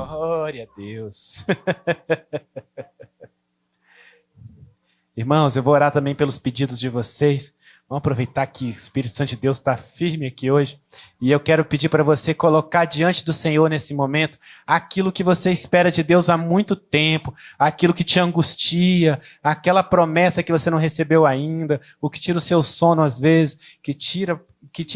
Glória a Deus. Irmãos, eu vou orar também pelos pedidos de vocês. Vamos aproveitar que o Espírito Santo de Deus está firme aqui hoje. E eu quero pedir para você colocar diante do Senhor nesse momento aquilo que você espera de Deus há muito tempo, aquilo que te angustia, aquela promessa que você não recebeu ainda, o que tira o seu sono às vezes, que tira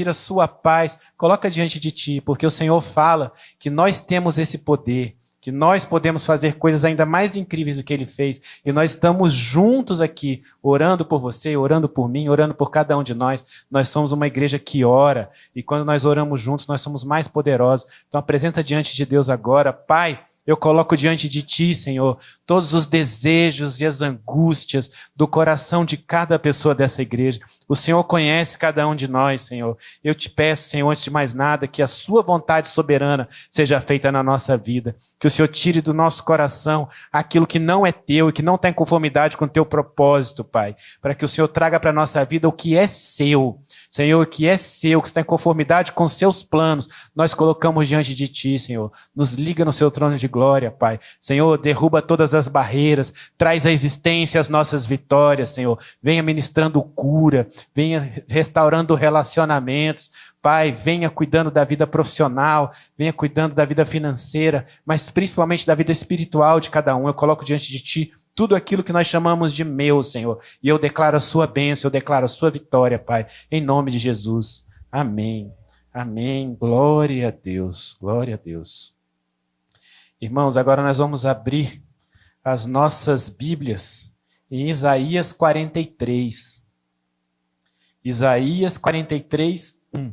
a sua paz. Coloca diante de ti, porque o Senhor fala que nós temos esse poder, que nós podemos fazer coisas ainda mais incríveis do que Ele fez, e nós estamos juntos aqui, orando por você, orando por mim, orando por cada um de nós. Nós somos uma igreja que ora, e quando nós oramos juntos, nós somos mais poderosos. Então apresenta diante de Deus agora. Pai, eu coloco diante de Ti, Senhor, todos os desejos e as angústias do coração de cada pessoa dessa igreja. O Senhor conhece cada um de nós, Senhor. Eu te peço, Senhor, antes de mais nada, que a Sua vontade soberana seja feita na nossa vida. Que o Senhor tire do nosso coração aquilo que não é Teu e que não está em conformidade com o Teu propósito, Pai. Para que o Senhor traga para a nossa vida o que é Seu. Senhor, o que é Seu, que está em conformidade com os Seus planos, nós colocamos diante de Ti, Senhor. Nos liga no Seu trono de glória, Pai. Senhor, derruba todas as barreiras, traz à existência as nossas vitórias, Senhor. Venha ministrando cura, venha restaurando relacionamentos. Pai, venha cuidando da vida profissional, venha cuidando da vida financeira, mas principalmente da vida espiritual de cada um. Eu coloco diante de Ti tudo aquilo que nós chamamos de meu, Senhor. E eu declaro a Sua bênção, eu declaro a Sua vitória, Pai, em nome de Jesus. Amém. Amém. Glória a Deus. Glória a Deus. Irmãos, agora nós vamos abrir as nossas Bíblias em Isaías 43. Isaías 43, 1.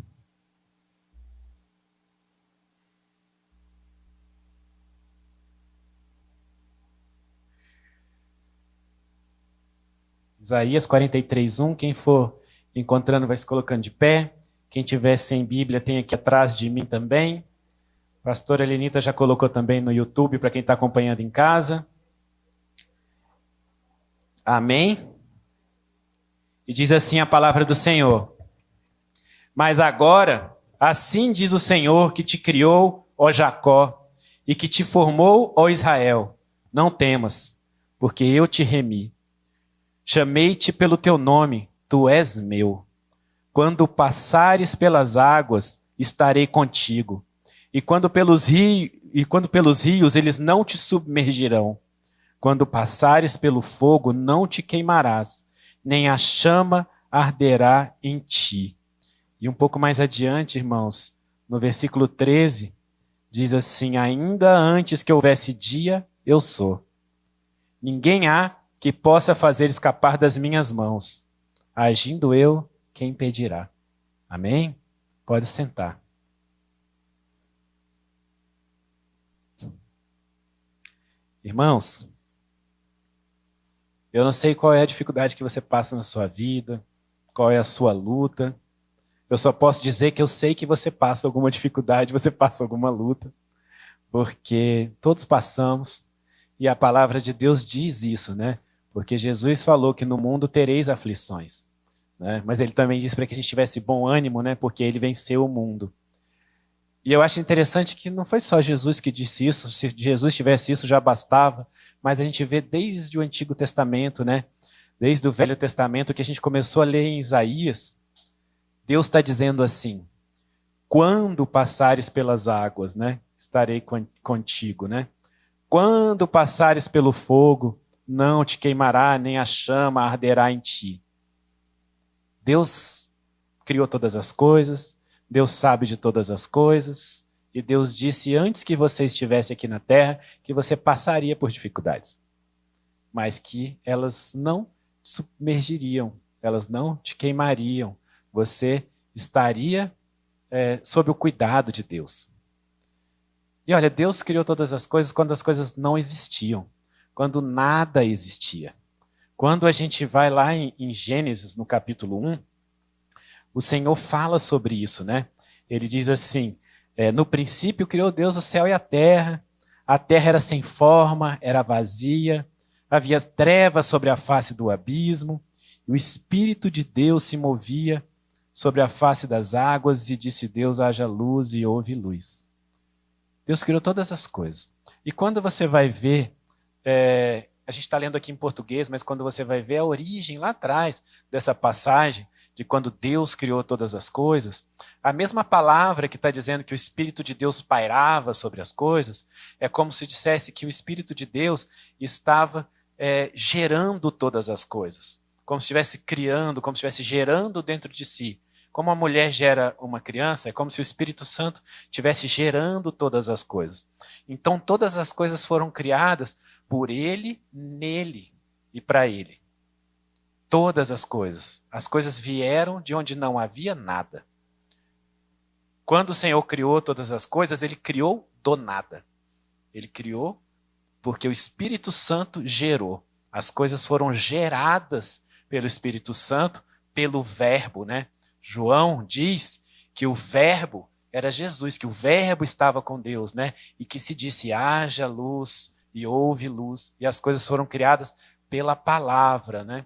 Isaías 43, 1. Quem for encontrando vai se colocando de pé. Quem tiver sem Bíblia tem aqui atrás de mim também. A pastora Elenita já colocou também no YouTube para quem está acompanhando em casa. Amém? E diz assim a palavra do Senhor. Mas agora, assim diz o Senhor que te criou, ó Jacó, e que te formou, ó Israel. Não temas, porque eu te remi. Chamei-te pelo teu nome, tu és meu. Quando passares pelas águas, estarei contigo. E quando pelos rios, eles não te submergirão. Quando passares pelo fogo, não te queimarás, nem a chama arderá em ti. E um pouco mais adiante, irmãos, no versículo 13, diz assim: ainda antes que houvesse dia, eu sou. Ninguém há que possa fazer escapar das minhas mãos. Agindo eu, quem impedirá? Amém? Pode sentar. Irmãos, eu não sei qual é a dificuldade que você passa na sua vida, qual é a sua luta. Eu só posso dizer que eu sei que você passa alguma dificuldade, você passa alguma luta, porque todos passamos, e a palavra de Deus diz isso, né? Porque Jesus falou que no mundo tereis aflições, né? Mas Ele também disse para que a gente tivesse bom ânimo, né? Porque Ele venceu o mundo. E eu acho interessante que não foi só Jesus que disse isso, se Jesus tivesse isso já bastava, mas a gente vê desde o Antigo Testamento, né? Desde o Velho Testamento, que a gente começou a ler em Isaías, Deus está dizendo assim: quando passares pelas águas, né? Estarei contigo, né? Quando passares pelo fogo, não te queimará, nem a chama arderá em ti. Deus criou todas as coisas, Deus sabe de todas as coisas, e Deus disse antes que você estivesse aqui na terra que você passaria por dificuldades, mas que elas não te submergiriam, elas não te queimariam. Você estaria sob o cuidado de Deus. E olha, Deus criou todas as coisas quando as coisas não existiam, quando nada existia. Quando a gente vai lá em Gênesis, no capítulo 1, o Senhor fala sobre isso, né? Ele diz assim: no princípio criou Deus o céu e a terra era sem forma, era vazia, havia trevas sobre a face do abismo, e o Espírito de Deus se movia sobre a face das águas, e disse Deus: haja luz, e houve luz. Deus criou todas as coisas. E quando você vai ver, a gente está lendo aqui em português, mas quando você vai ver a origem lá atrás dessa passagem, de quando Deus criou todas as coisas, a mesma palavra que está dizendo que o Espírito de Deus pairava sobre as coisas, é como se dissesse que o Espírito de Deus estava gerando todas as coisas, como se estivesse criando, como se estivesse gerando dentro de si. Como a mulher gera uma criança, é como se o Espírito Santo estivesse gerando todas as coisas. Então todas as coisas foram criadas por Ele, nele e para Ele. Todas as coisas. As coisas vieram de onde não havia nada. Quando o Senhor criou todas as coisas, Ele criou do nada. Ele criou porque o Espírito Santo gerou. As coisas foram geradas pelo Espírito Santo, pelo Verbo, né? João diz que o Verbo era Jesus, que o Verbo estava com Deus, né? E que se disse, haja luz, e houve luz. E as coisas foram criadas pela palavra, né?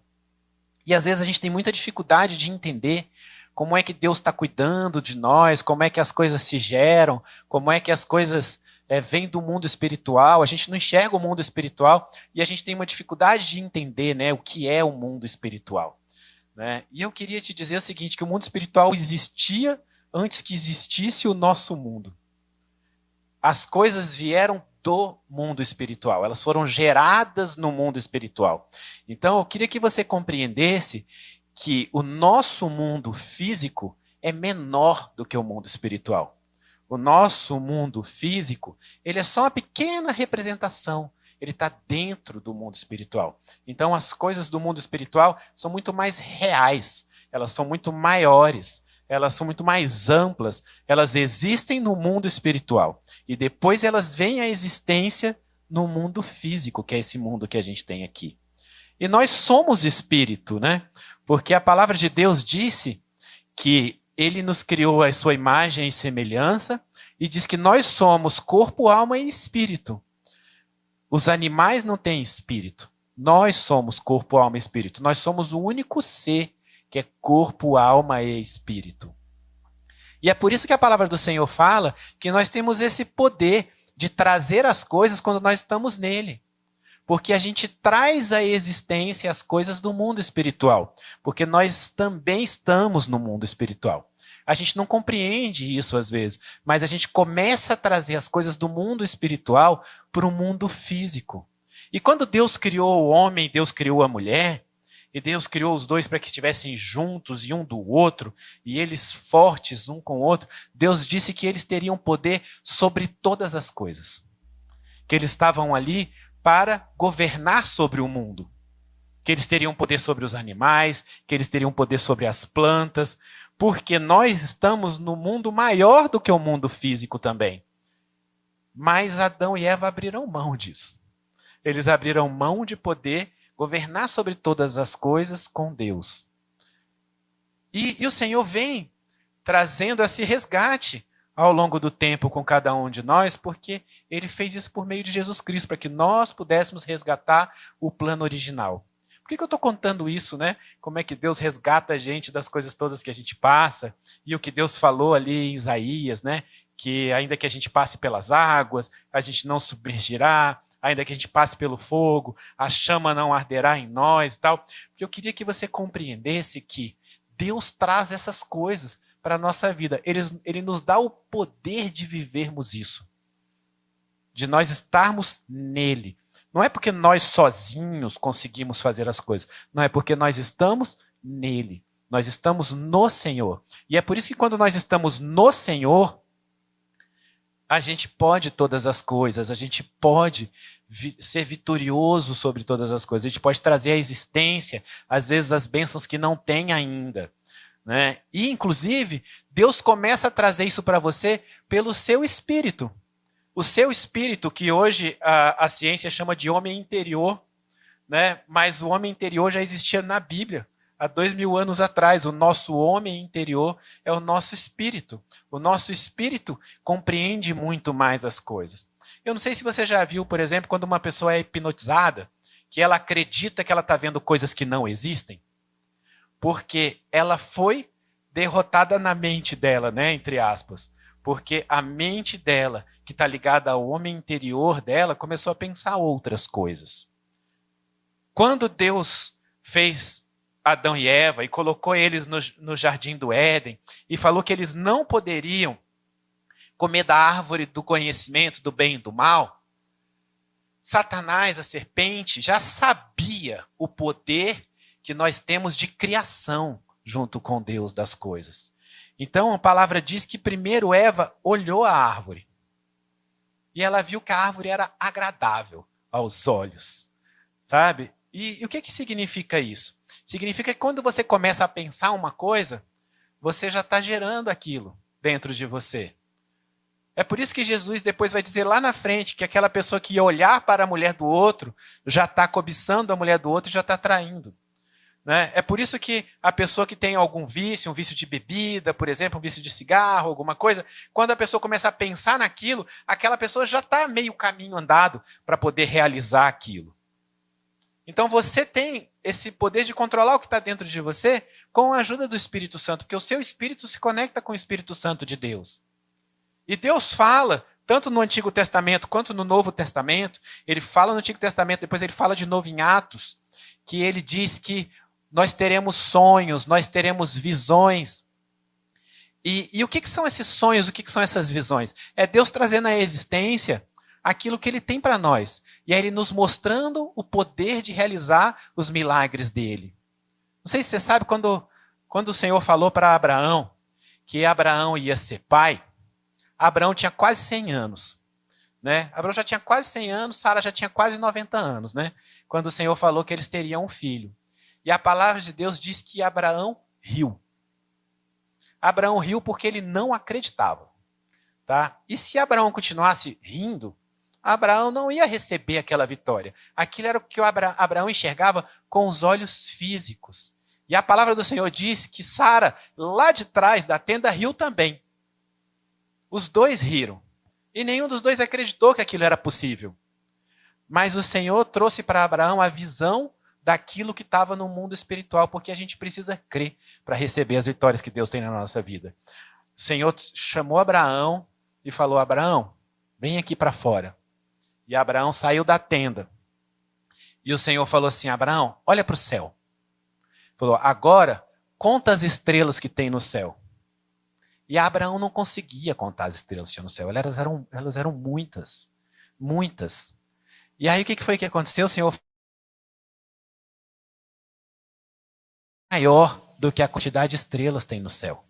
E às vezes a gente tem muita dificuldade de entender como é que Deus está cuidando de nós, como é que as coisas se geram, como é que as coisas vêm do mundo espiritual. A gente não enxerga o mundo espiritual e a gente tem uma dificuldade de entender, né, o que é o mundo espiritual. Né? E eu queria te dizer o seguinte, que o mundo espiritual existia antes que existisse o nosso mundo. As coisas vieram do mundo espiritual, elas foram geradas no mundo espiritual. Então eu queria que você compreendesse que o nosso mundo físico é menor do que o mundo espiritual. O nosso mundo físico, ele é só uma pequena representação. Ele está dentro do mundo espiritual. Então, as coisas do mundo espiritual são muito mais reais, elas são muito maiores, elas são muito mais amplas, elas existem no mundo espiritual. E depois elas vêm à existência no mundo físico, que é esse mundo que a gente tem aqui. E nós somos espírito, né? Porque a palavra de Deus disse que Ele nos criou à sua imagem e semelhança, e diz que nós somos corpo, alma e espírito. Os animais não têm espírito. Nós somos corpo, alma e espírito. Nós somos o único ser que é corpo, alma e espírito. E é por isso que a palavra do Senhor fala que nós temos esse poder de trazer as coisas quando nós estamos nele. Porque a gente traz à existência as coisas do mundo espiritual. Porque nós também estamos no mundo espiritual. A gente não compreende isso às vezes, mas a gente começa a trazer as coisas do mundo espiritual para o mundo físico. E quando Deus criou o homem, Deus criou a mulher, e Deus criou os dois para que estivessem juntos e um do outro, e eles fortes um com o outro, Deus disse que eles teriam poder sobre todas as coisas. Que eles estavam ali para governar sobre o mundo. Que eles teriam poder sobre os animais, que eles teriam poder sobre as plantas, porque nós estamos no mundo maior do que o mundo físico também. Mas Adão e Eva abriram mão disso. Eles abriram mão de poder governar sobre todas as coisas com Deus. E o Senhor vem trazendo esse resgate ao longo do tempo com cada um de nós, porque Ele fez isso por meio de Jesus Cristo, para que nós pudéssemos resgatar o plano original. Por que eu estou contando isso, né? Como é que Deus resgata a gente das coisas todas que a gente passa, e o que Deus falou ali em Isaías, né? Que ainda que a gente passe pelas águas, a gente não submergirá, ainda que a gente passe pelo fogo, a chama não arderá em nós e tal. Porque eu queria que você compreendesse que Deus traz essas coisas para a nossa vida. Ele nos dá o poder de vivermos isso, de nós estarmos nele. Não é porque nós sozinhos conseguimos fazer as coisas. Não, é porque nós estamos nele. Nós estamos no Senhor. E é por isso que quando nós estamos no Senhor, a gente pode todas as coisas. A gente pode ser vitorioso sobre todas as coisas. A gente pode trazer à existência, às vezes, as bênçãos que não tem ainda. Né? E, inclusive, Deus começa a trazer isso para você pelo seu espírito. O seu espírito, que hoje a ciência chama de homem interior, né? Mas o homem interior já existia na Bíblia, há 2000 anos atrás. O nosso homem interior é o nosso espírito. O nosso espírito compreende muito mais as coisas. Eu não sei se você já viu, por exemplo, quando uma pessoa é hipnotizada, que ela acredita que ela está vendo coisas que não existem, porque ela foi derrotada na mente dela, né? Entre aspas. Porque a mente dela, que que está ligada ao homem interior dela, começou a pensar outras coisas. Quando Deus fez Adão e Eva e colocou eles no jardim do Éden e falou que eles não poderiam comer da árvore do conhecimento do bem e do mal, Satanás, a serpente, já sabia o poder que nós temos de criação junto com Deus das coisas. Então a palavra diz que primeiro Eva olhou a árvore e ela viu que a árvore era agradável aos olhos, sabe? E o que significa isso? Significa que quando você começa a pensar uma coisa, você já está gerando aquilo dentro de você. É por isso que Jesus depois vai dizer lá na frente que aquela pessoa que ia olhar para a mulher do outro já está cobiçando a mulher do outro e já está traindo. Né? É por isso que a pessoa que tem algum vício, um vício de bebida, por exemplo, um vício de cigarro, alguma coisa, quando a pessoa começa a pensar naquilo, aquela pessoa já está meio caminho andado para poder realizar aquilo. Então você tem esse poder de controlar o que está dentro de você com a ajuda do Espírito Santo, porque o seu espírito se conecta com o Espírito Santo de Deus. E Deus fala, tanto no Antigo Testamento quanto no Novo Testamento, ele fala no Antigo Testamento, depois ele fala de novo em Atos, que ele diz que nós teremos sonhos, nós teremos visões. E o que são esses sonhos, o que são essas visões? É Deus trazendo à existência aquilo que ele tem para nós. E é ele nos mostrando o poder de realizar os milagres dele. Não sei se você sabe, quando o Senhor falou para Abraão que Abraão ia ser pai, Abraão tinha quase 100 anos. Né? Abraão já tinha quase 100 anos, Sara já tinha quase 90 anos, né? Quando o Senhor falou que eles teriam um filho. E a palavra de Deus diz que Abraão riu. Abraão riu porque ele não acreditava. Tá? E se Abraão continuasse rindo, Abraão não ia receber aquela vitória. Aquilo era o que Abraão enxergava com os olhos físicos. E a palavra do Senhor diz que Sara, lá de trás da tenda, riu também. Os dois riram. E nenhum dos dois acreditou que aquilo era possível. Mas o Senhor trouxe para Abraão a visão daquilo que estava no mundo espiritual, porque a gente precisa crer para receber as vitórias que Deus tem na nossa vida. O Senhor chamou Abraão e falou: Abraão, vem aqui para fora. E Abraão saiu da tenda. E o Senhor falou assim: Abraão, olha para o céu. Falou: agora, conta as estrelas que tem no céu. E Abraão não conseguia contar as estrelas que tinha no céu. Elas eram muitas. Muitas. E aí o que foi que aconteceu? O Senhor maior do que a quantidade de estrelas tem no céu.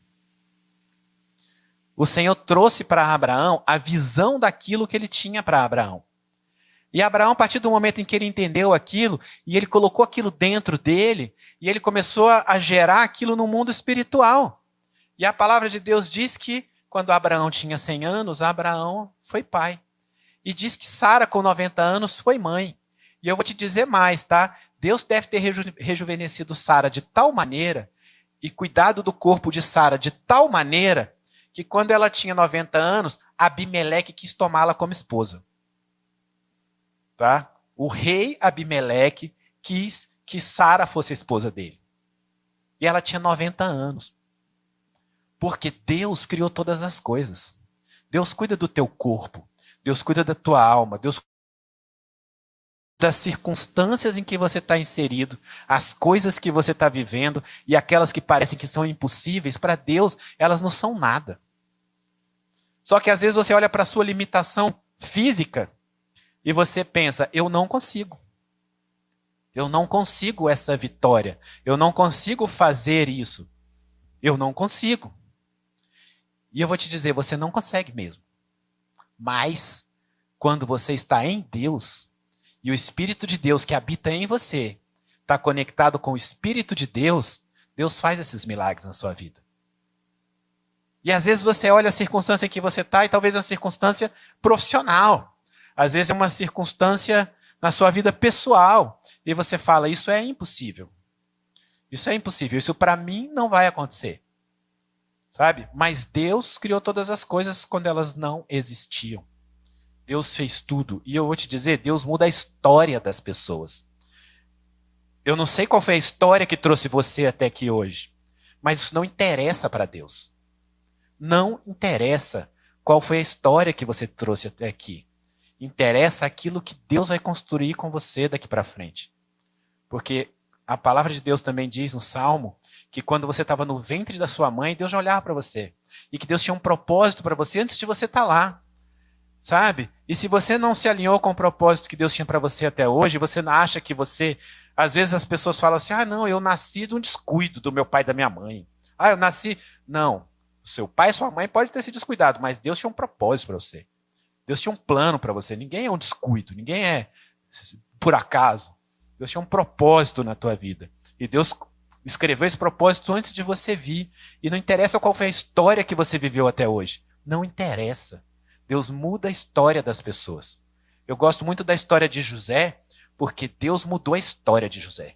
O Senhor trouxe para Abraão a visão daquilo que ele tinha para Abraão. E Abraão, a partir do momento em que ele entendeu aquilo, e ele colocou aquilo dentro dele, e ele começou a gerar aquilo no mundo espiritual. E a palavra de Deus diz que, quando Abraão tinha 100 anos, Abraão foi pai. E diz que Sara, com 90 anos, foi mãe. E eu vou te dizer mais, tá? Deus deve ter rejuvenescido Sara de tal maneira, e cuidado do corpo de Sara de tal maneira, que quando ela tinha 90 anos, Abimeleque quis tomá-la como esposa. Tá? O rei Abimeleque quis que Sara fosse a esposa dele. E ela tinha 90 anos. Porque Deus criou todas as coisas. Deus cuida do teu corpo. Deus cuida da tua alma. Deus cuida das circunstâncias em que você está inserido, as coisas que você está vivendo e aquelas que parecem que são impossíveis, para Deus, elas não são nada. Só que às vezes você olha para a sua limitação física e você pensa: eu não consigo. Eu não consigo essa vitória. Eu não consigo fazer isso. Eu não consigo. E eu vou te dizer, você não consegue mesmo. Mas, quando você está em Deus, e o Espírito de Deus que habita em você está conectado com o Espírito de Deus, Deus faz esses milagres na sua vida. E às vezes você olha a circunstância em que você está, e talvez é uma circunstância profissional. Às vezes é uma circunstância na sua vida pessoal. E você fala: isso é impossível. Isso é impossível. Isso para mim não vai acontecer. Sabe? Mas Deus criou todas as coisas quando elas não existiam. Deus fez tudo. E eu vou te dizer, Deus muda a história das pessoas. Eu não sei qual foi a história que trouxe você até aqui hoje, mas isso não interessa para Deus. Não interessa. qual foi a história que você trouxe até aqui. Interessa aquilo que Deus vai construir com você daqui para frente. Porque a palavra de Deus também diz no Salmo que quando você estava no ventre da sua mãe, Deus já olhava para você. E que Deus tinha um propósito para você antes de você estar lá. Sabe? E se você não se alinhou com o propósito que Deus tinha para você até hoje, você acha que você... Às vezes as pessoas falam assim, não, eu nasci de um descuido do meu pai e da minha mãe. Eu nasci... Não, seu pai e sua mãe podem ter se descuidado, mas Deus tinha um propósito para você. Deus tinha um plano para você. Ninguém é um descuido, ninguém é por acaso. Deus tinha um propósito na tua vida. E Deus escreveu esse propósito antes de você vir. E não interessa qual foi a história que você viveu até hoje. Não interessa. Deus muda a história das pessoas. Eu gosto muito da história de José, porque Deus mudou a história de José.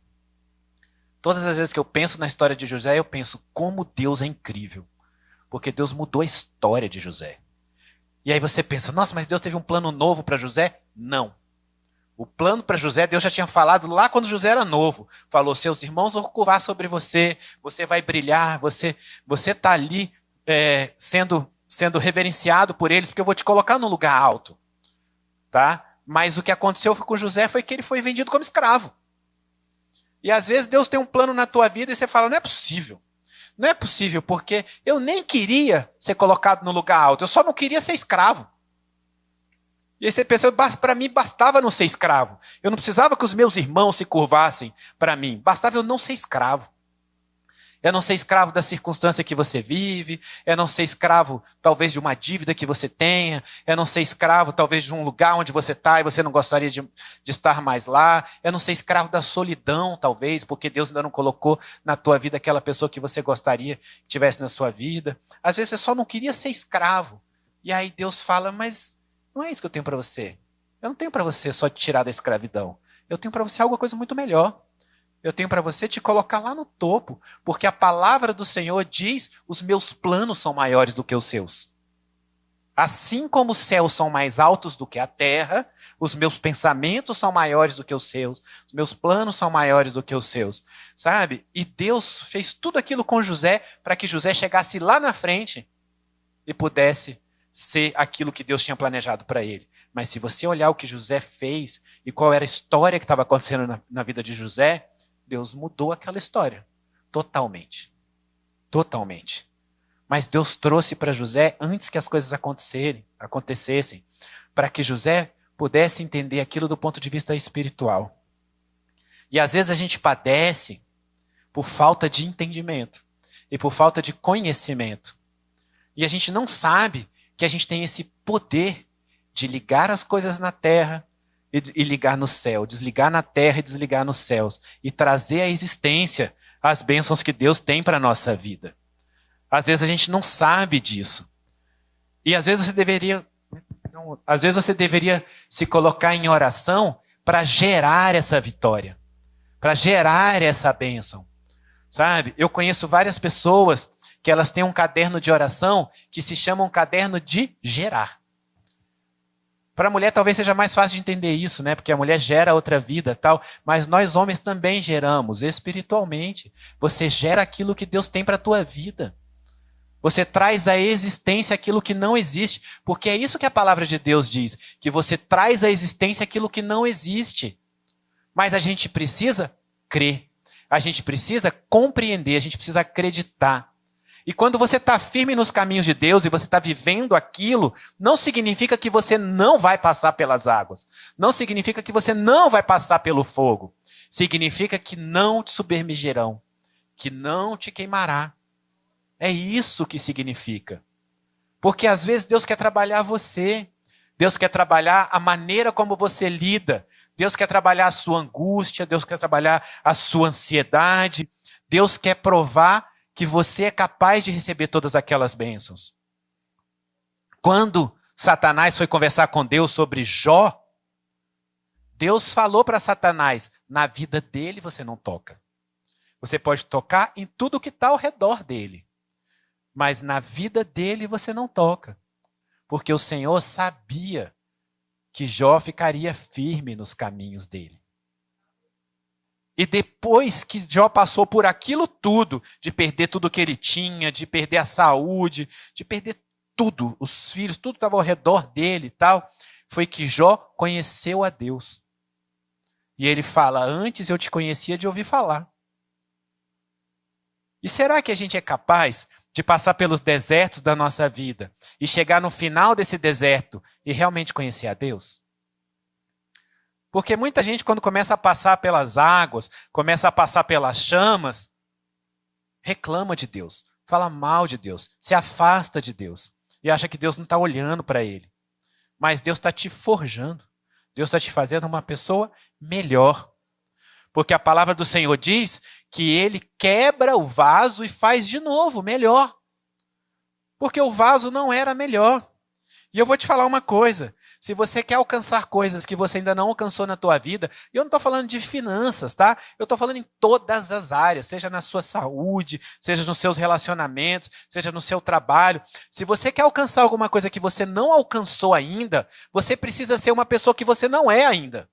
Todas as vezes que eu penso na história de José, eu penso como Deus é incrível. Porque Deus mudou a história de José. E aí você pensa, nossa, mas Deus teve um plano novo para José? Não. O plano para José, Deus já tinha falado lá quando José era novo. Falou, seus irmãos vão curvar sobre você, você vai brilhar, você está ali sendo reverenciado por eles, porque eu vou te colocar num lugar alto. Tá? Mas o que aconteceu com José foi que ele foi vendido como escravo. E às vezes Deus tem um plano na tua vida e você fala, não é possível. Não é possível, porque eu nem queria ser colocado no lugar alto, eu só não queria ser escravo. E aí você pensa, para mim bastava não ser escravo. Eu não precisava que os meus irmãos se curvassem para mim, bastava eu não ser escravo. É não ser escravo da circunstância que você vive, é não ser escravo talvez de uma dívida que você tenha, é não ser escravo talvez de um lugar onde você está e você não gostaria de estar mais lá, é não ser escravo da solidão talvez, porque Deus ainda não colocou na tua vida aquela pessoa que você gostaria que tivesse na sua vida. Às vezes você só não queria ser escravo, e aí Deus fala, mas não é isso que eu tenho para você. Eu não tenho para você só te tirar da escravidão, eu tenho para você alguma coisa muito melhor. Eu tenho para você te colocar lá no topo, porque a palavra do Senhor diz, os meus planos são maiores do que os seus. Assim como os céus são mais altos do que a terra, os meus pensamentos são maiores do que os seus, os meus planos são maiores do que os seus, sabe? E Deus fez tudo aquilo com José para que José chegasse lá na frente e pudesse ser aquilo que Deus tinha planejado para ele. Mas se você olhar o que José fez e qual era a história que estava acontecendo na vida de José, Deus mudou aquela história. Totalmente. Totalmente. Mas Deus trouxe para José antes que as coisas acontecessem, para que José pudesse entender aquilo do ponto de vista espiritual. E às vezes a gente padece por falta de entendimento e por falta de conhecimento. E a gente não sabe que a gente tem esse poder de ligar as coisas na terra e ligar no céu, desligar na terra e desligar nos céus, e trazer à existência as bênçãos que Deus tem para a nossa vida. Às vezes a gente não sabe disso. E às vezes você deveria se colocar em oração para gerar essa vitória, para gerar essa bênção. Sabe? Eu conheço várias pessoas que elas têm um caderno de oração que se chama um caderno de gerar. Para a mulher talvez seja mais fácil de entender isso, né? Porque a mulher gera outra vida, tal, mas nós homens também geramos espiritualmente. Você gera aquilo que Deus tem para a tua vida. Você traz à existência aquilo que não existe, porque é isso que a palavra de Deus diz, que você traz à existência aquilo que não existe. Mas a gente precisa crer, a gente precisa compreender, a gente precisa acreditar. E quando você está firme nos caminhos de Deus e você está vivendo aquilo, não significa que você não vai passar pelas águas. Não significa que você não vai passar pelo fogo. Significa que não te submergirão, que não te queimará. É isso que significa. Porque às vezes Deus quer trabalhar você. Deus quer trabalhar a maneira como você lida. Deus quer trabalhar a sua angústia. Deus quer trabalhar a sua ansiedade. Deus quer provar que você é capaz de receber todas aquelas bênçãos. Quando Satanás foi conversar com Deus sobre Jó, Deus falou para Satanás, na vida dele você não toca. Você pode tocar em tudo que está ao redor dele, mas na vida dele você não toca. Porque o Senhor sabia que Jó ficaria firme nos caminhos dele. E depois que Jó passou por aquilo tudo, de perder tudo que ele tinha, de perder a saúde, de perder tudo, os filhos, tudo estava ao redor dele e tal, foi que Jó conheceu a Deus. E ele fala, antes eu te conhecia de ouvir falar. E será que a gente é capaz de passar pelos desertos da nossa vida e chegar no final desse deserto e realmente conhecer a Deus? Porque muita gente, quando começa a passar pelas águas, começa a passar pelas chamas, reclama de Deus, fala mal de Deus, se afasta de Deus e acha que Deus não está olhando para ele. Mas Deus está te forjando, Deus está te fazendo uma pessoa melhor. Porque a palavra do Senhor diz que ele quebra o vaso e faz de novo melhor. Porque o vaso não era melhor. E eu vou te falar uma coisa. Se você quer alcançar coisas que você ainda não alcançou na tua vida, e eu não estou falando de finanças, tá? Eu estou falando em todas as áreas, seja na sua saúde, seja nos seus relacionamentos, seja no seu trabalho. Se você quer alcançar alguma coisa que você não alcançou ainda, você precisa ser uma pessoa que você não é ainda.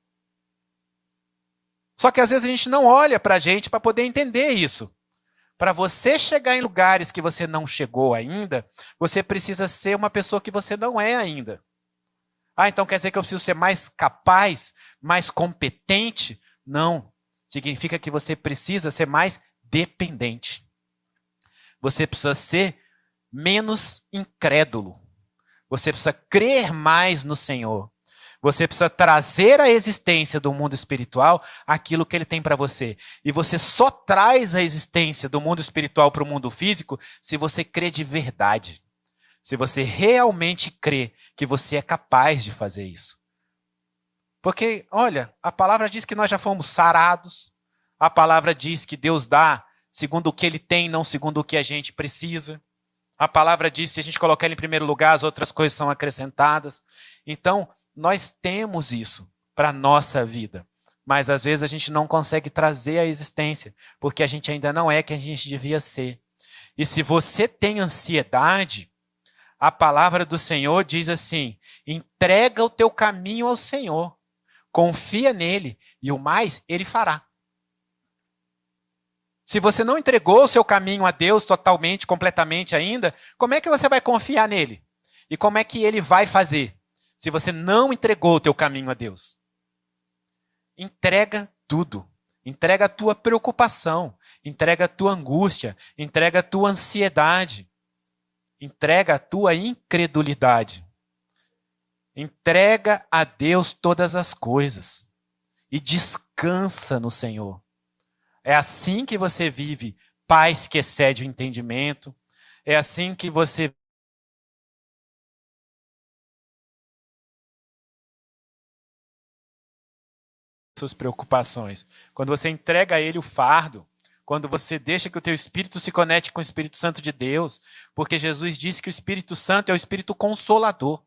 Só que às vezes a gente não olha para a gente para poder entender isso. Para você chegar em lugares que você não chegou ainda, você precisa ser uma pessoa que você não é ainda. Ah, então quer dizer que eu preciso ser mais capaz, mais competente? Não. Significa que você precisa ser mais dependente. Você precisa ser menos incrédulo. Você precisa crer mais no Senhor. Você precisa trazer à existência do mundo espiritual aquilo que ele tem para você. E você só traz a existência do mundo espiritual para o mundo físico se você crê de verdade. Se você realmente crê que você é capaz de fazer isso. Porque, olha, a palavra diz que nós já fomos sarados. A palavra diz que Deus dá segundo o que ele tem, não segundo o que a gente precisa. A palavra diz que se a gente colocar ele em primeiro lugar, as outras coisas são acrescentadas. Então, nós temos isso para a nossa vida, mas às vezes a gente não consegue trazer à existência, porque a gente ainda não é quem a gente devia ser. E se você tem ansiedade, a palavra do Senhor diz assim, entrega o teu caminho ao Senhor, confia nele e o mais ele fará. Se você não entregou o seu caminho a Deus totalmente, completamente ainda, como é que você vai confiar nele? E como é que ele vai fazer? Se você não entregou o teu caminho a Deus. Entrega tudo. Entrega a tua preocupação. Entrega a tua angústia. Entrega a tua ansiedade. Entrega a tua incredulidade. Entrega a Deus todas as coisas. E descansa no Senhor. É assim que você vive paz que excede o entendimento. É assim que você suas preocupações. Quando você entrega a ele o fardo, quando você deixa que o teu espírito se conecte com o Espírito Santo de Deus, porque Jesus disse que o Espírito Santo é o Espírito Consolador.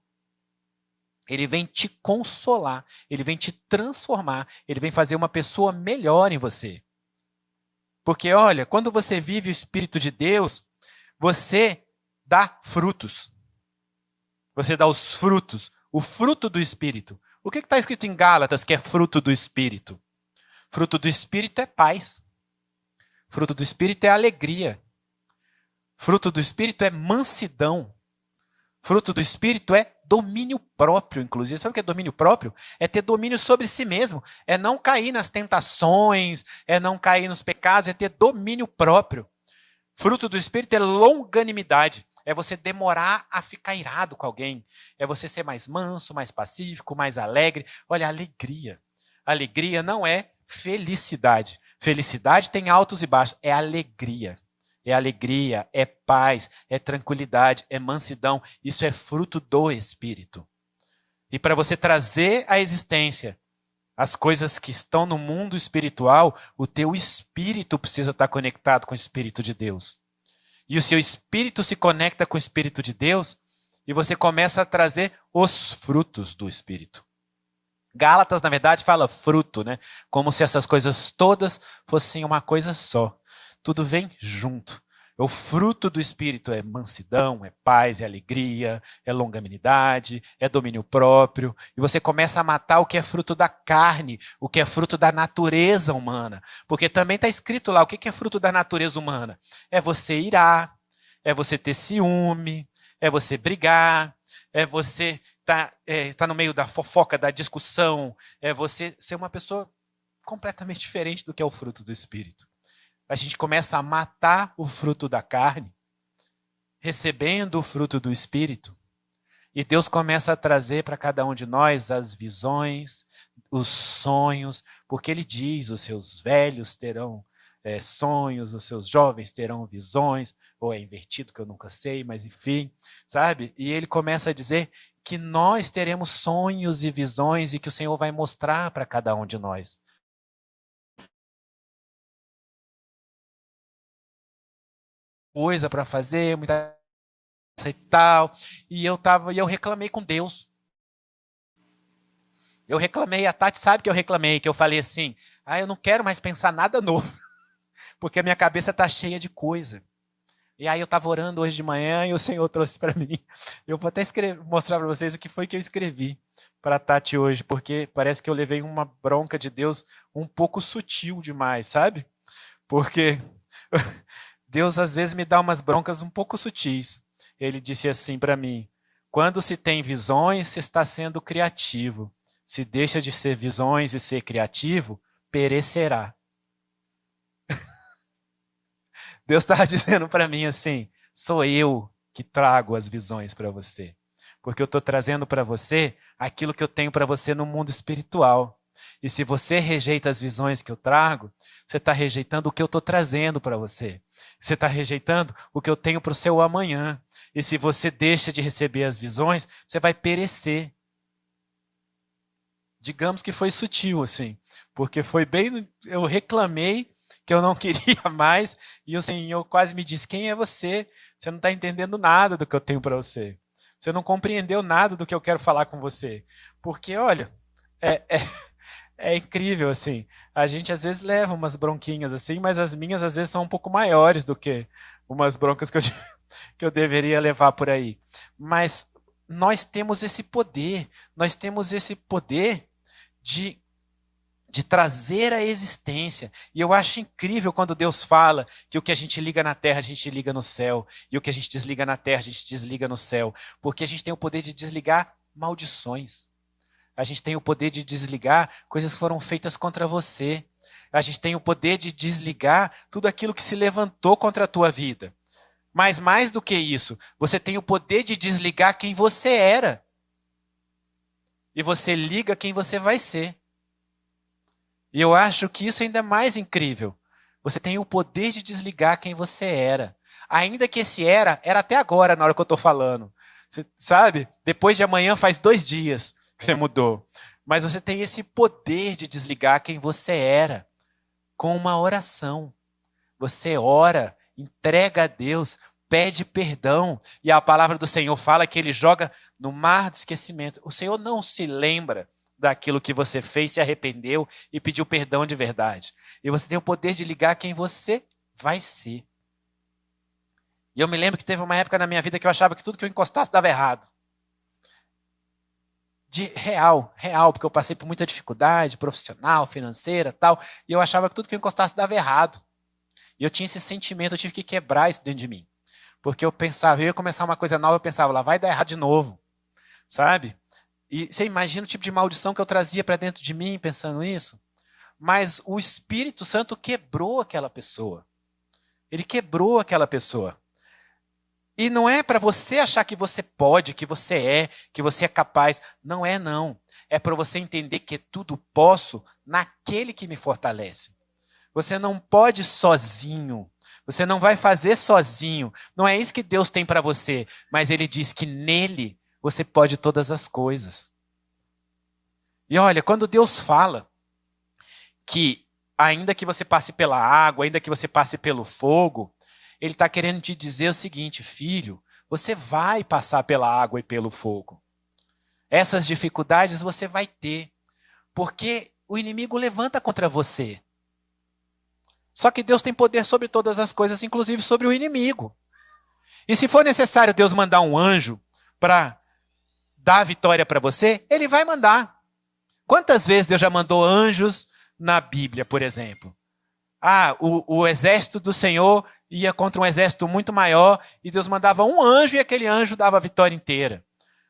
Ele vem te consolar, ele vem te transformar, ele vem fazer uma pessoa melhor em você. Porque, olha, quando você vive o Espírito de Deus, você dá frutos. Você dá os frutos, o fruto do Espírito. O que está escrito em Gálatas que é fruto do Espírito? Fruto do Espírito é paz. Fruto do Espírito é alegria. Fruto do Espírito é mansidão. Fruto do Espírito é domínio próprio, inclusive. Sabe o que é domínio próprio? É ter domínio sobre si mesmo. É não cair nas tentações, é não cair nos pecados, é ter domínio próprio. Fruto do Espírito é longanimidade. É você demorar a ficar irado com alguém. É você ser mais manso, mais pacífico, mais alegre. Olha, alegria. Alegria não é felicidade. Felicidade tem altos e baixos. É alegria. É alegria, é paz, é tranquilidade, é mansidão. Isso é fruto do Espírito. E para você trazer à existência as coisas que estão no mundo espiritual, o teu espírito precisa estar conectado com o Espírito de Deus. E o seu espírito se conecta com o Espírito de Deus e você começa a trazer os frutos do Espírito. Gálatas, na verdade, fala fruto, né? Como se essas coisas todas fossem uma coisa só. Tudo vem junto. O fruto do Espírito é mansidão, é paz, é alegria, é longanimidade, é domínio próprio. E você começa a matar o que é fruto da carne, o que é fruto da natureza humana. Porque também está escrito lá, o que é fruto da natureza humana? É você irar, é você ter ciúme, é você brigar, é você tá no meio da fofoca, da discussão, é você ser uma pessoa completamente diferente do que é o fruto do Espírito. A gente começa a matar o fruto da carne, recebendo o fruto do Espírito, e Deus começa a trazer para cada um de nós as visões, os sonhos, porque Ele diz, os seus velhos terão sonhos, os seus jovens terão visões, ou é invertido que eu nunca sei, mas enfim, sabe? E Ele começa a dizer que nós teremos sonhos e visões e que o Senhor vai mostrar para cada um de nós. Coisa para fazer, muita e tal, e eu reclamei com Deus. Eu reclamei, a Tati sabe que eu reclamei, que eu falei assim, eu não quero mais pensar nada novo, porque a minha cabeça está cheia de coisa. E aí eu estava orando hoje de manhã e o Senhor trouxe para mim. Eu vou até mostrar para vocês o que foi que eu escrevi para a Tati hoje, porque parece que eu levei uma bronca de Deus um pouco sutil demais, sabe? Porque Deus às vezes me dá umas broncas um pouco sutis. Ele disse assim para mim, quando se tem visões, se está sendo criativo. Se deixa de ser visões e ser criativo, perecerá. Deus estava dizendo para mim assim, sou eu que trago as visões para você. Porque eu estou trazendo para você aquilo que eu tenho para você no mundo espiritual. E se você rejeita as visões que eu trago, você está rejeitando o que eu estou trazendo para você. Você está rejeitando o que eu tenho para o seu amanhã. E se você deixa de receber as visões, você vai perecer. Digamos que foi sutil, assim. Porque foi bem... Eu reclamei que eu não queria mais, e o Senhor quase me disse, quem é você? Você não está entendendo nada do que eu tenho para você. Você não compreendeu nada do que eu quero falar com você. Porque, olha, é incrível, assim. A gente às vezes leva umas bronquinhas assim, mas as minhas às vezes são um pouco maiores do que umas broncas que eu deveria levar por aí. Mas nós temos esse poder de trazer a existência. E eu acho incrível quando Deus fala que o que a gente liga na terra, a gente liga no céu. E o que a gente desliga na terra, a gente desliga no céu. Porque a gente tem o poder de desligar maldições. A gente tem o poder de desligar coisas que foram feitas contra você. A gente tem o poder de desligar tudo aquilo que se levantou contra a tua vida. Mas mais do que isso, você tem o poder de desligar quem você era. E você liga quem você vai ser. E eu acho que isso ainda é mais incrível. Você tem o poder de desligar quem você era. Ainda que esse era até agora, na hora que eu estou falando. Você sabe? Depois de amanhã faz 2 dias que você mudou. Mas você tem esse poder de desligar quem você era. Com uma oração. Você ora, entrega a Deus, pede perdão. E a palavra do Senhor fala que Ele joga no mar do esquecimento. O Senhor não se lembra daquilo que você fez, se arrependeu e pediu perdão de verdade. E você tem o poder de ligar quem você vai ser. E eu me lembro que teve uma época na minha vida que eu achava que tudo que eu encostasse dava errado. De real, porque eu passei por muita dificuldade profissional, financeira, tal, e eu achava que tudo que eu encostasse dava errado. E eu tinha esse sentimento, eu tive que quebrar isso dentro de mim. Porque eu pensava, eu ia começar uma coisa nova, eu pensava, lá vai dar errado de novo. Sabe? E você imagina o tipo de maldição que eu trazia para dentro de mim pensando nisso? Mas o Espírito Santo quebrou aquela pessoa. Ele quebrou aquela pessoa. E não é para você achar que você pode, que você é capaz. Não é, não. É para você entender que tudo posso naquele que me fortalece. Você não pode sozinho. Você não vai fazer sozinho. Não é isso que Deus tem para você. Mas Ele diz que nele você pode todas as coisas. E olha, quando Deus fala que ainda que você passe pela água, ainda que você passe pelo fogo, Ele está querendo te dizer o seguinte, filho, você vai passar pela água e pelo fogo. Essas dificuldades você vai ter, porque o inimigo levanta contra você. Só que Deus tem poder sobre todas as coisas, inclusive sobre o inimigo. E se for necessário Deus mandar um anjo para dar a vitória para você, Ele vai mandar. Quantas vezes Deus já mandou anjos na Bíblia, por exemplo? O exército do Senhor ia contra um exército muito maior, e Deus mandava um anjo e aquele anjo dava a vitória inteira.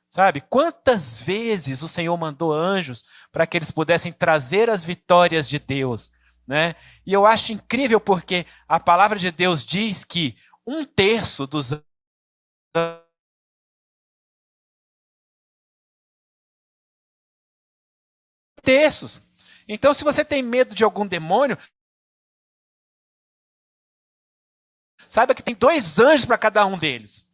Sabe? Quantas vezes o Senhor mandou anjos para que eles pudessem trazer as vitórias de Deus, né? E eu acho incrível porque a palavra de Deus diz que 1/3 dos terços. Então, se você tem medo de algum demônio, saiba que tem 2 anjos para cada um deles.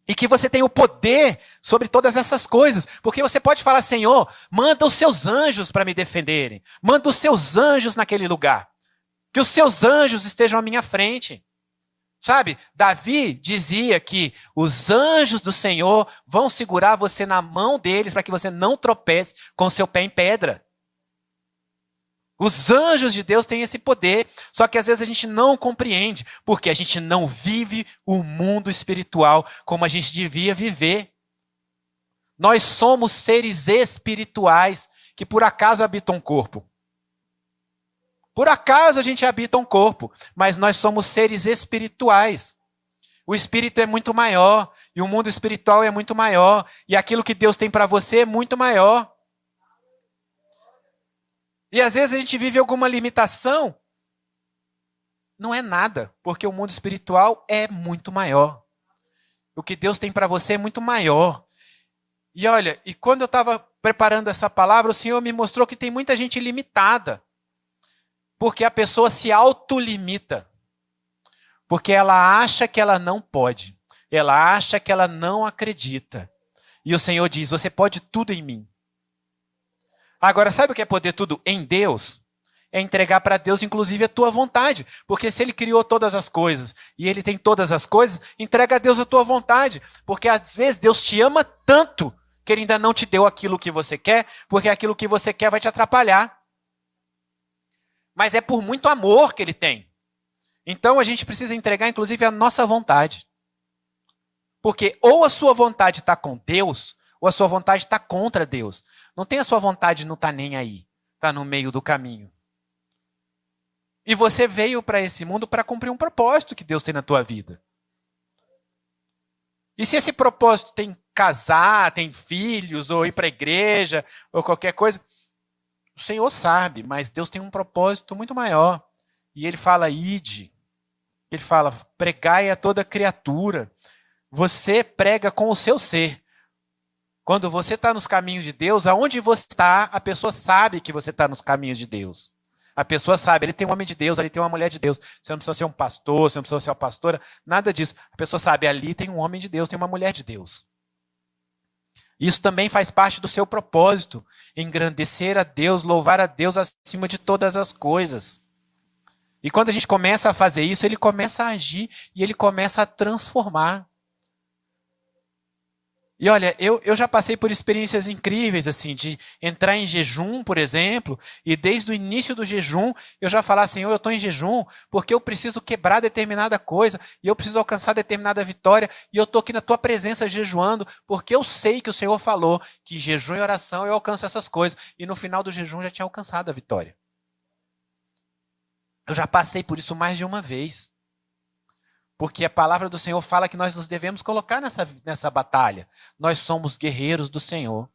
E que você tem o poder sobre todas essas coisas. Porque você pode falar, Senhor, manda os seus anjos para me defenderem. Manda os seus anjos naquele lugar. Que os seus anjos estejam à minha frente. Sabe, Davi dizia que os anjos do Senhor vão segurar você na mão deles para que você não tropece com seu pé em pedra. Os anjos de Deus têm esse poder, só que às vezes a gente não compreende, porque a gente não vive o mundo espiritual como a gente devia viver. Nós somos seres espirituais que por acaso habitam um corpo. Por acaso a gente habita um corpo, mas nós somos seres espirituais. O espírito é muito maior, e o mundo espiritual é muito maior, e aquilo que Deus tem para você é muito maior. E às vezes a gente vive alguma limitação. Não é nada, porque o mundo espiritual é muito maior. O que Deus tem para você é muito maior. E olha, e quando eu estava preparando essa palavra, o Senhor me mostrou que tem muita gente limitada. Porque a pessoa se autolimita. Porque ela acha que ela não pode. Ela acha que ela não acredita. E o Senhor diz, você pode tudo em mim. Agora, sabe o que é poder tudo em Deus? É entregar para Deus, inclusive, a tua vontade. Porque se Ele criou todas as coisas e Ele tem todas as coisas, entrega a Deus a tua vontade. Porque às vezes Deus te ama tanto que Ele ainda não te deu aquilo que você quer, porque aquilo que você quer vai te atrapalhar. Mas é por muito amor que Ele tem. Então a gente precisa entregar, inclusive, a nossa vontade. Porque ou a sua vontade está com Deus, ou a sua vontade está contra Deus. Não tem a sua vontade, não está nem aí. Está no meio do caminho. E você veio para esse mundo para cumprir um propósito que Deus tem na tua vida. E se esse propósito tem casar, tem filhos, ou ir para a igreja, ou qualquer coisa, o Senhor sabe, mas Deus tem um propósito muito maior. E Ele fala, ide. Ele fala, pregai a toda criatura. Você prega com o seu ser. Quando você está nos caminhos de Deus, aonde você está, a pessoa sabe que você está nos caminhos de Deus. A pessoa sabe, ele tem um homem de Deus, ali tem uma mulher de Deus. Você não precisa ser um pastor, você não precisa ser uma pastora, nada disso. A pessoa sabe, ali tem um homem de Deus, tem uma mulher de Deus. Isso também faz parte do seu propósito, engrandecer a Deus, louvar a Deus acima de todas as coisas. E quando a gente começa a fazer isso, Ele começa a agir e Ele começa a transformar. E olha, eu já passei por experiências incríveis, assim, de entrar em jejum, por exemplo, e desde o início do jejum, eu já falar, Senhor, eu estou em jejum, porque eu preciso quebrar determinada coisa, e eu preciso alcançar determinada vitória, e eu estou aqui na tua presença jejuando, porque eu sei que o Senhor falou que em jejum e oração eu alcanço essas coisas, e no final do jejum eu já tinha alcançado a vitória. Eu já passei por isso mais de uma vez. Porque a palavra do Senhor fala que nós nos devemos colocar nessa batalha. Nós somos guerreiros do Senhor.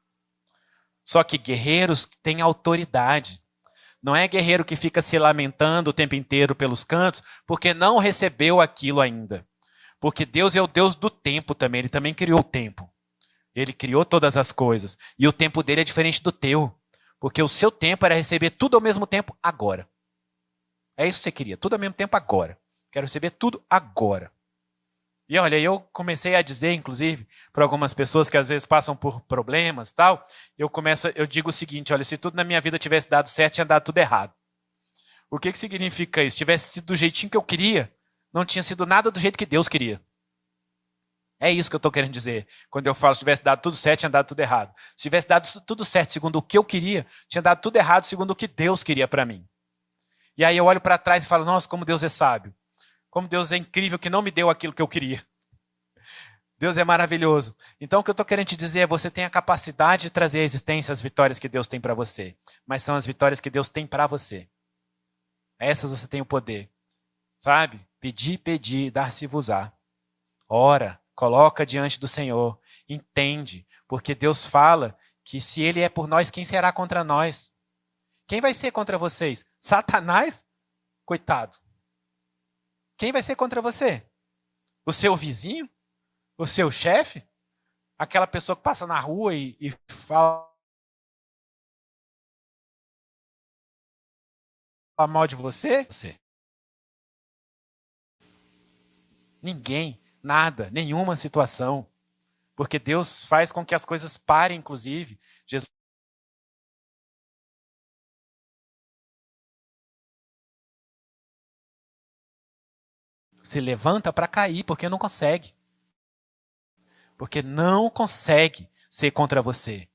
Só que guerreiros têm autoridade. Não é guerreiro que fica se lamentando o tempo inteiro pelos cantos, porque não recebeu aquilo ainda. Porque Deus é o Deus do tempo também. Ele também criou o tempo. Ele criou todas as coisas. E o tempo dele é diferente do teu. Porque o seu tempo era receber tudo ao mesmo tempo agora. É isso que você queria. Tudo ao mesmo tempo agora. Quero receber tudo agora. E olha, eu comecei a dizer, inclusive, para algumas pessoas que às vezes passam por problemas e tal, eu digo o seguinte, olha, se tudo na minha vida tivesse dado certo, tinha dado tudo errado. O que significa isso? Se tivesse sido do jeitinho que eu queria, não tinha sido nada do jeito que Deus queria. É isso que eu estou querendo dizer. Quando eu falo, se tivesse dado tudo certo, tinha dado tudo errado. Se tivesse dado tudo certo segundo o que eu queria, tinha dado tudo errado segundo o que Deus queria para mim. E aí eu olho para trás e falo, nossa, como Deus é sábio. Como Deus é incrível que não me deu aquilo que eu queria. Deus é maravilhoso. Então o que eu estou querendo te dizer é você tem a capacidade de trazer à existência as vitórias que Deus tem para você. Mas são as vitórias que Deus tem para você. Essas você tem o poder. Sabe? Pedi, pedi, dar-se-vos-á. Ora, coloca diante do Senhor, entende, porque Deus fala que se Ele é por nós, quem será contra nós? Quem vai ser contra vocês? Satanás? Coitado. Quem vai ser contra você? O seu vizinho? O seu chefe? Aquela pessoa que passa na rua e fala mal de você? Ninguém, nada, nenhuma situação. Porque Deus faz com que as coisas parem, inclusive. Jesus se levanta para cair, porque não consegue. Porque não consegue ser contra você.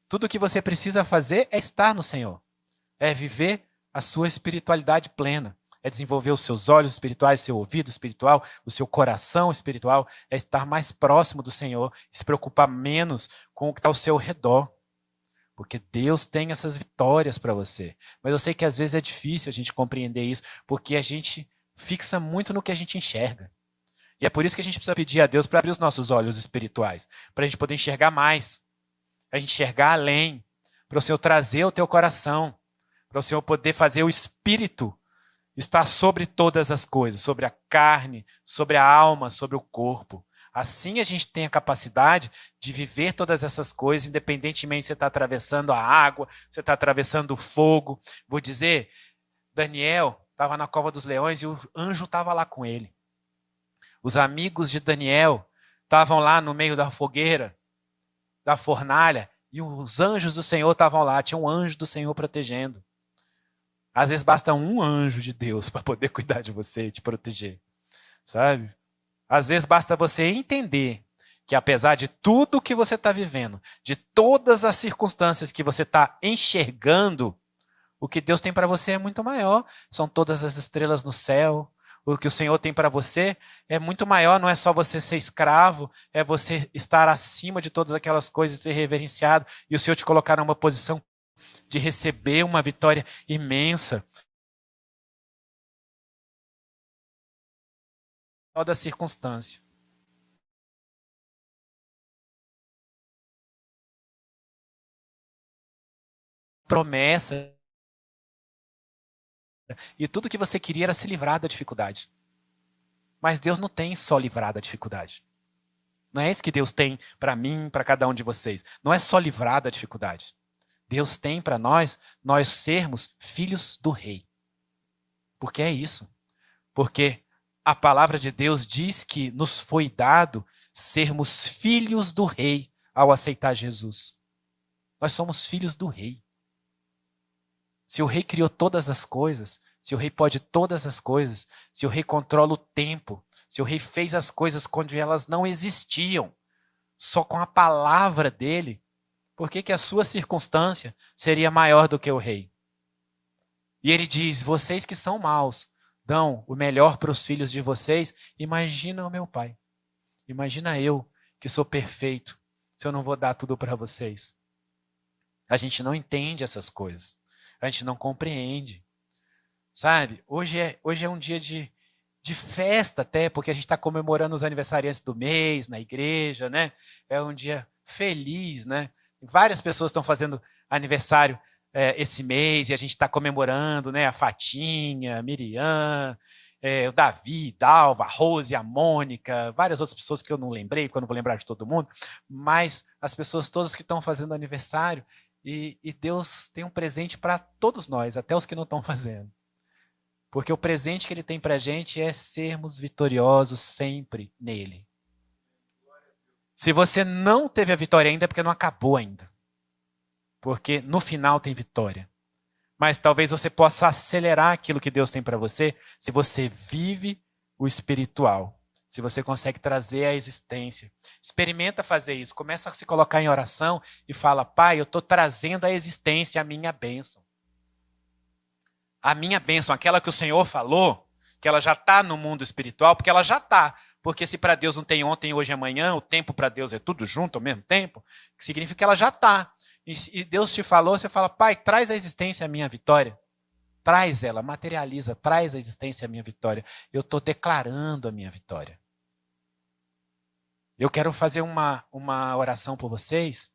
Tudo o que você precisa fazer é estar no Senhor. É viver a sua espiritualidade plena. É desenvolver os seus olhos espirituais, o seu ouvido espiritual, o seu coração espiritual. É estar mais próximo do Senhor. Se preocupar menos com o que está ao seu redor. Porque Deus tem essas vitórias para você. Mas eu sei que às vezes é difícil a gente compreender isso, porque a gente fixa muito no que a gente enxerga. E é por isso que a gente precisa pedir a Deus para abrir os nossos olhos espirituais, para a gente poder enxergar mais, para a gente enxergar além, para o Senhor trazer o teu coração, para o Senhor poder fazer o Espírito estar sobre todas as coisas, sobre a carne, sobre a alma, sobre o corpo. Assim a gente tem a capacidade de viver todas essas coisas, independentemente se você está atravessando a água, se você está atravessando o fogo. Vou dizer, Daniel estava na cova dos leões e o anjo estava lá com ele. Os amigos de Daniel estavam lá no meio da fogueira, da fornalha, e os anjos do Senhor estavam lá. Tinha um anjo do Senhor protegendo. Às vezes basta um anjo de Deus para poder cuidar de você e te proteger, sabe? Às vezes basta você entender que apesar de tudo que você está vivendo, de todas as circunstâncias que você está enxergando, o que Deus tem para você é muito maior. São todas as estrelas no céu. O que o Senhor tem para você é muito maior. Não é só você ser escravo, é você estar acima de todas aquelas coisas e ser reverenciado. E o Senhor te colocar numa posição de receber uma vitória imensa. Toda circunstância. Promessa. E tudo que você queria era se livrar da dificuldade. Mas Deus não tem só livrar da dificuldade. Não é isso que Deus tem para mim, para cada um de vocês. Não é só livrar da dificuldade. Deus tem para nós sermos filhos do rei. Porque é isso. Porque a palavra de Deus diz que nos foi dado sermos filhos do rei ao aceitar Jesus. Nós somos filhos do rei. Se o rei criou todas as coisas, se o rei pode todas as coisas, se o rei controla o tempo, se o rei fez as coisas quando elas não existiam, só com a palavra dele, por que que a sua circunstância seria maior do que o rei? E ele diz, vocês que são maus, dão o melhor para os filhos de vocês, imagina o meu pai. Imagina eu, que sou perfeito, se eu não vou dar tudo para vocês. A gente não entende essas coisas. A gente não compreende. Sabe? Hoje é um dia de festa até, porque a gente está comemorando os aniversariantes do mês na igreja, né? É um dia feliz, né? Várias pessoas estão fazendo aniversário esse mês e a gente está comemorando, né? A Fatinha, a Miriam, o Davi, Dalva, a Rose, a Mônica, várias outras pessoas que eu não lembrei, porque eu não vou lembrar de todo mundo, mas as pessoas todas que estão fazendo aniversário, e Deus tem um presente para todos nós, até os que não estão fazendo. Porque o presente que Ele tem para a gente é sermos vitoriosos sempre nele. Se você não teve a vitória ainda, é porque não acabou ainda. Porque no final tem vitória. Mas talvez você possa acelerar aquilo que Deus tem para você se você vive o espiritual. Se você consegue trazer a existência. Experimenta fazer isso. Começa a se colocar em oração e fala, Pai, eu estou trazendo à existência a minha bênção. A minha bênção, aquela que o Senhor falou, que ela já está no mundo espiritual, porque ela já está. Porque se para Deus não tem ontem, hoje e amanhã, o tempo para Deus é tudo junto ao mesmo tempo, significa que ela já está. E Deus te falou, você fala, Pai, traz à existência a minha vitória. Traz ela, materializa, traz à existência a minha vitória. Eu estou declarando a minha vitória. Eu quero fazer uma oração por vocês,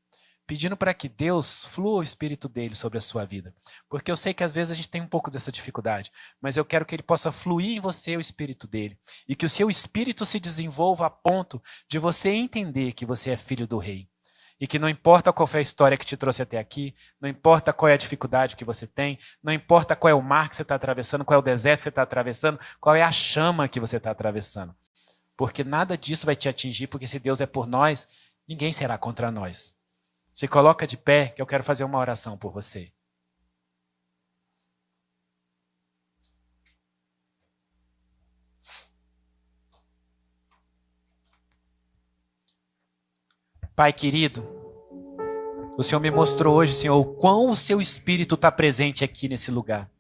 pedindo para que Deus flua o Espírito dele sobre a sua vida. Porque eu sei que às vezes a gente tem um pouco dessa dificuldade, mas eu quero que ele possa fluir em você o Espírito dele. E que o seu Espírito se desenvolva a ponto de você entender que você é filho do Rei. E que não importa qual foi a história que te trouxe até aqui, não importa qual é a dificuldade que você tem, não importa qual é o mar que você está atravessando, qual é o deserto que você está atravessando, qual é a chama que você está atravessando. Porque nada disso vai te atingir, porque se Deus é por nós, ninguém será contra nós. Se coloca de pé, que eu quero fazer uma oração por você. Pai querido, o Senhor me mostrou hoje, Senhor, o quão o seu Espírito está presente aqui nesse lugar.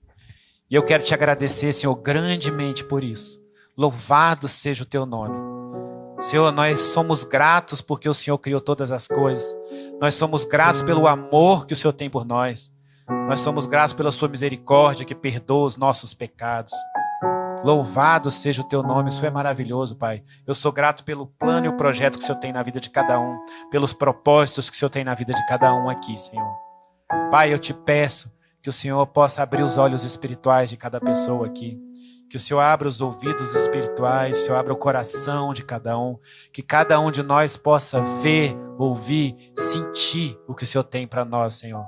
E eu quero te agradecer, Senhor, grandemente por isso. Louvado seja o teu nome. Senhor, nós somos gratos porque o Senhor criou todas as coisas. Nós somos gratos pelo amor que o Senhor tem por nós. Nós somos gratos pela sua misericórdia que perdoa os nossos pecados. Louvado seja o teu nome, isso é maravilhoso, Pai. Eu sou grato pelo plano e o projeto que o Senhor tem na vida de cada um, pelos propósitos que o Senhor tem na vida de cada um aqui, Senhor. Pai, eu te peço que o Senhor possa abrir os olhos espirituais de cada pessoa aqui. Que o Senhor abra os ouvidos espirituais, que o Senhor abra o coração de cada um, que cada um de nós possa ver, ouvir, sentir o que o Senhor tem para nós, Senhor.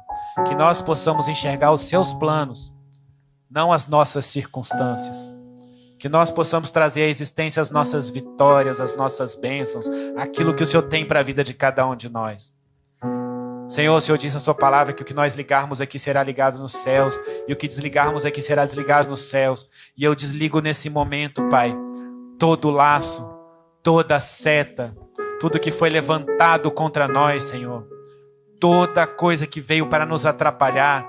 Que nós possamos enxergar os seus planos, não as nossas circunstâncias. Que nós possamos trazer à existência as nossas vitórias, as nossas bênçãos, aquilo que o Senhor tem para a vida de cada um de nós. Senhor, o Senhor disse na sua palavra que o que nós ligarmos aqui será ligado nos céus, e o que desligarmos aqui será desligado nos céus. E eu desligo nesse momento, Pai, todo laço, toda seta, tudo que foi levantado contra nós, Senhor. Toda coisa que veio para nos atrapalhar,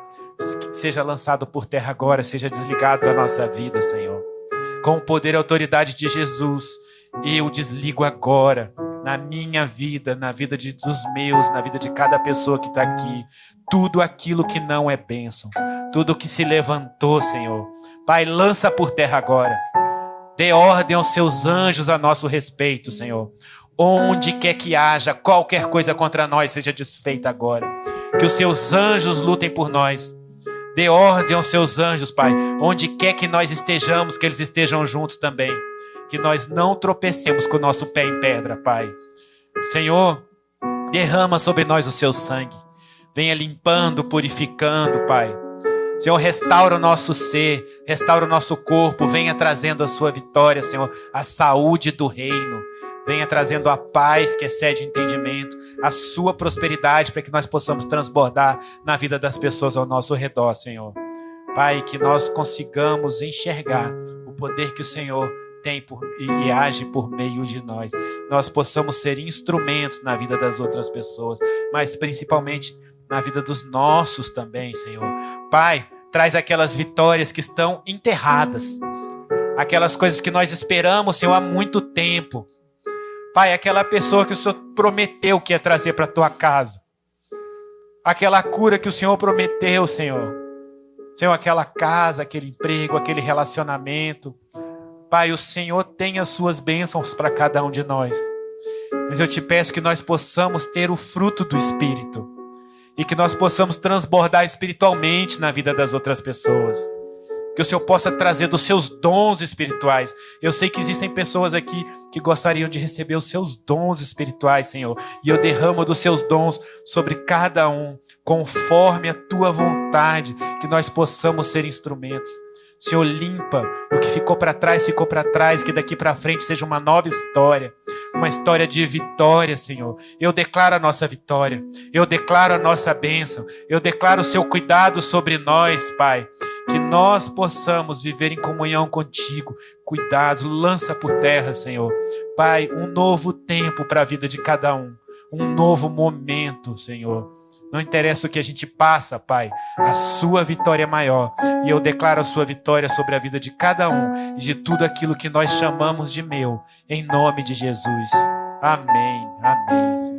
que seja lançado por terra agora, seja desligado da nossa vida, Senhor. Com o poder e autoridade de Jesus, eu desligo agora, na minha vida, na vida dos meus, na vida de cada pessoa que está aqui, tudo aquilo que não é bênção, tudo que se levantou, Senhor. Pai, lança por terra agora. Dê ordem aos seus anjos a nosso respeito, Senhor. Onde quer que haja qualquer coisa contra nós, seja desfeita agora. Que os seus anjos lutem por nós. Dê ordem aos seus anjos, Pai. Onde quer que nós estejamos, que eles estejam juntos também. Que nós não tropecemos com o nosso pé em pedra, Pai. Senhor, derrama sobre nós o seu sangue. Venha limpando, purificando, Pai. Senhor, restaura o nosso ser, restaura o nosso corpo. Venha trazendo a sua vitória, Senhor, a saúde do reino. Venha trazendo a paz que excede o entendimento, a sua prosperidade, para que nós possamos transbordar na vida das pessoas ao nosso redor, Senhor. Pai, que nós consigamos enxergar o poder que o Senhor tem e age por meio de nós. Nós possamos ser instrumentos na vida das outras pessoas, mas principalmente na vida dos nossos também, Senhor. Pai, traz aquelas vitórias que estão enterradas, aquelas coisas que nós esperamos, Senhor, há muito tempo. Pai, aquela pessoa que o Senhor prometeu que ia trazer para a tua casa, aquela cura que o Senhor prometeu, Senhor. Senhor, aquela casa, aquele emprego, aquele relacionamento. Pai, o Senhor tem as suas bênçãos para cada um de nós. Mas eu te peço que nós possamos ter o fruto do Espírito e que nós possamos transbordar espiritualmente na vida das outras pessoas. Que o Senhor possa trazer dos seus dons espirituais. Eu sei que existem pessoas aqui que gostariam de receber os seus dons espirituais, Senhor. E eu derramo dos seus dons sobre cada um, conforme a tua vontade, que nós possamos ser instrumentos. Senhor, limpa o que ficou para trás, que daqui para frente seja uma nova história, uma história de vitória, Senhor. Eu declaro a nossa vitória, eu declaro a nossa bênção, eu declaro o seu cuidado sobre nós, Pai. Que nós possamos viver em comunhão contigo. Cuidado, lança por terra, Senhor. Pai, um novo tempo para a vida de cada um, um novo momento, Senhor. Não interessa o que a gente passa, Pai, a sua vitória é maior. E eu declaro a sua vitória sobre a vida de cada um e de tudo aquilo que nós chamamos de meu, em nome de Jesus. Amém, amém, Senhor.